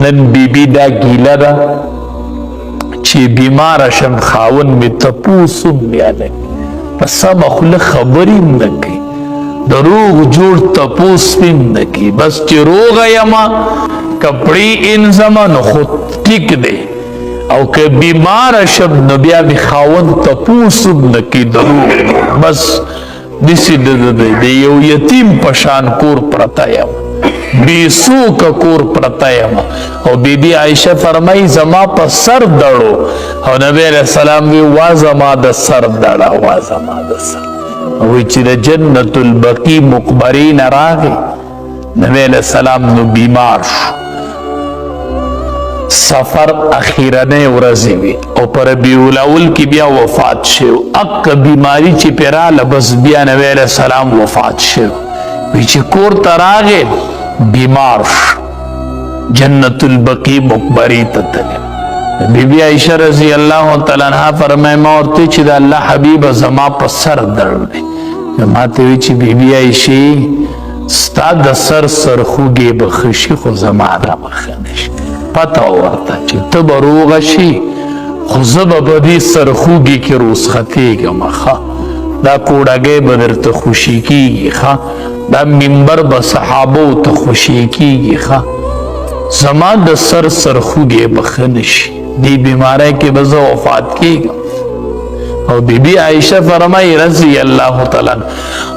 نن بیبی دا گیله دا چی بیمار شم خاون می تپوسم بیانه پس هم اخل خبریم نکی دروغ جوڑ تپوس بیم نکی بس چی روغ یما کپڑی انزما نو خود ٹک دے او که بیمار شم نو بیا می خاون تپوسم نکی دروغ بس دیسی دے یو یتیم پشان کور پرتا یم بیسو کا کور پرتا یم او بی بی عائشہ فرمائی زما پا سر دڑو او نبی علیہ السلام وی وازما دا سر دڑا وازما دا سر وی چی دا جنت البقی مقبرین راغی نبی علیہ السلام نو بیمار شو سفر اخیرنے ورزی وی او پر بیولاول کی بیا وفات شو اک بیماری چی پیرال بس بیا نبی علیہ السلام وفات شو وی چی کور تراغی بیمار جنت البقی مقبری تتلی بی بی عائشہ رضی اللہ تعالیٰ عنہ فرمائے مورتی چی دا اللہ حبیب زما پا سر درنے ماتے وی چی بی بی عائشہ ستا دا سر سرخوگی بخشی خو زمانا بخنش پتا ورطا چی تب روغشی خوزب بدی سرخوگی کی روز خطی گا خوا دا کوڑاگے بدر تا خوشی کی گی خوا دا منبر با صحابو تا خوشی کی گی خوا زمان دا سر سرخوگی بخنشی دی بیمارے کے بزا وفات کی گا اور بی بی عائشہ فرمائی رضی اللہ تعالیٰ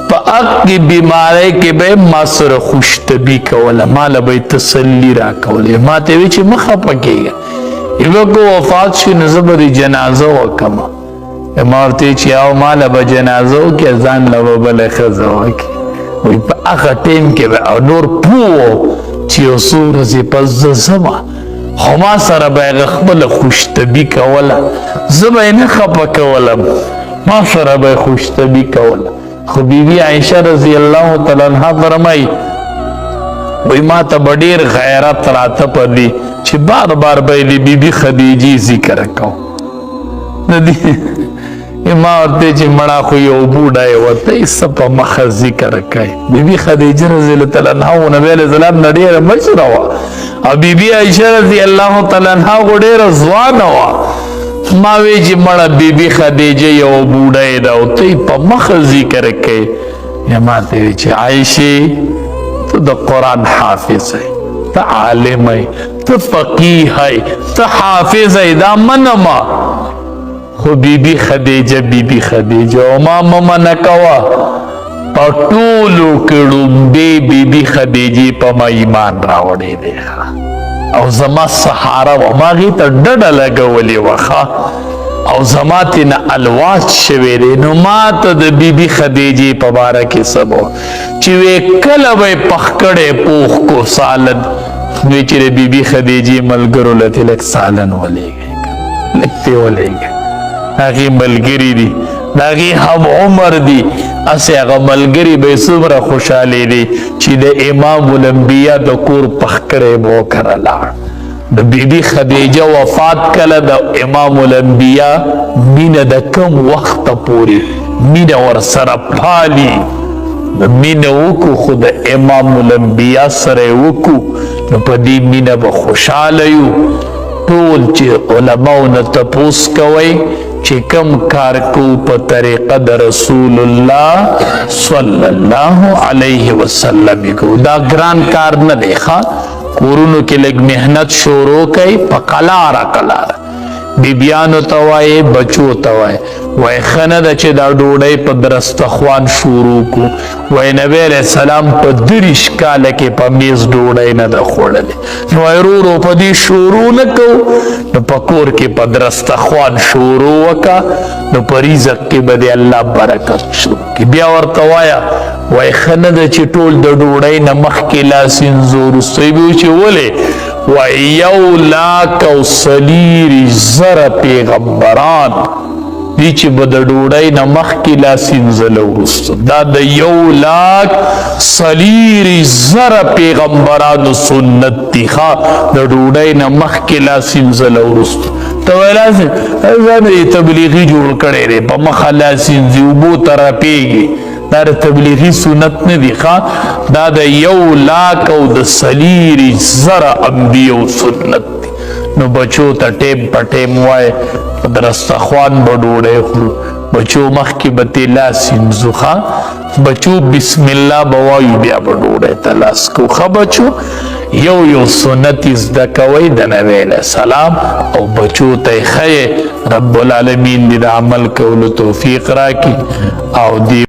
پا اقی بیمارے کے بے ما سر خوشتبی کولا ما لبای تسلی را کولا ما تیوی چی مخا پکی گا ایوہ کو وفات شی نزبری جنازہ وکما امارتی چی آو ما لبا جنازہ وکی ازان لبا بلخزہ وکی وی پا اقا ٹیم کے بے او نور پوو چی اصور زی پس زما خما سر بیغ خبل خوشتبی کولا زبای نخپا کولا ما سر بیغ خوشتبی کولا خو بی بی عائشہ رضی اللہ تعالیٰ عنہ فرمائی وی ما تا بڑیر غیرت راتا پا دی چی بار بار بیلی بی بی خدیجی ذکر کاؤ ندی ما ورتے چی مڑا خوی او بوڑای ورطا اس پا مخ ذکر کائی بی بی خدیجہ رضی اللہ تعالیٰ عنہ و نبی علیہ السلام نڈیر مشروا اور بی بی عائشہ رضی اللہ تعالیٰ عنہ و ڈیر زوانوا ماوی جی مڑا بی بی خدیجہ یو بوڑای داو تی پا مخ ذکر کائی یا ماتے وی چی عائشی تو دا قرآن حافظ ہے تا عالم ہے تا فقیح ہے تا حافظ ہے دا منما خو بی بی خدیجہ وما ممنکوا پا طولو کڑم بی بی خدیجی پا ما ایمان راوڑی دیخوا او زما سحارا وما غی تا ڈڑا لگا ولی وخا او زما تینا الواز شویرے نو ما تا دا بی بی خدیجی پا بارکی سبو چوے کلوے پخکڑے پوخ کو سالن نوی چرے بی بی خدیجی ملگرو لتی لک سالن ولی گئے لکتے ولی گئے ناغی ملگری دی ناغی ہم عمر دی اسے اگا ملگری بے سمرا خوشحالی دی چی دا امام الانبیاء دا کور پخکرے موکر لار دا بی بی خدیجہ وفات کلا دا امام الانبیاء مین دا کم وقت پوری مین ورسر پالی دا مین وکو خود امام الانبیاء سر وکو پا دی مین با خوشحالیو طول چی علماء نتپوس کوئی چی کم کار کو پا طریقہ دا رسول اللہ صلی اللہ علیہ وسلم کو دا گران کار نہ دیکھا کورونو کے لگ محنت شروع کئی پا کلارا بیبیانو توائے بچو توائے وی خند چی دا ڈوڑای پا درستخوان شروع کو وی نبی علیہ السلام پا درش کالکی پا میز ڈوڑای نا دا خوڑلے نو ایرورو پا دی شروع نکو نو پا کور کی پا درستخوان شروع وکا نو پا ریزق کی بدی اللہ برکت شروع کی بیا ورطوایا وی خند چی ٹول دا ڈوڑای نا مخ کی لاسین زور سیبیو چی ولی وَيَوْ لَاكَوْ سَلِيرِ زَرَ پیغمبران دیچی بدا ڈوڑای نمخ کی لاسین زلو رستو دا دا یو لاک سلیری زر پیغمبران سنت تیخا دا ڈوڑای نمخ کی لاسین زلو رستو تو لازم ازان تبلیغی جوڑ کرے رے پا مخ لاسین زیوبو ترا پیگی دا د تبلیغي سنت نه دی دا د 1,40,000 انبیو سنت دی نو بچو ته ټیم په ټیم وای درستخوان به ډوډۍ خورو بچو مخکې به ته لاس وینځو بچو بسم الله به وایو بیا به ډوډۍ ته لاس کو بچو یو سنت زده کوئ د نبی علیه السلام او بچو ته یې ښیئ رب العالمین دې د عمل کولو توفیق راکړي او دې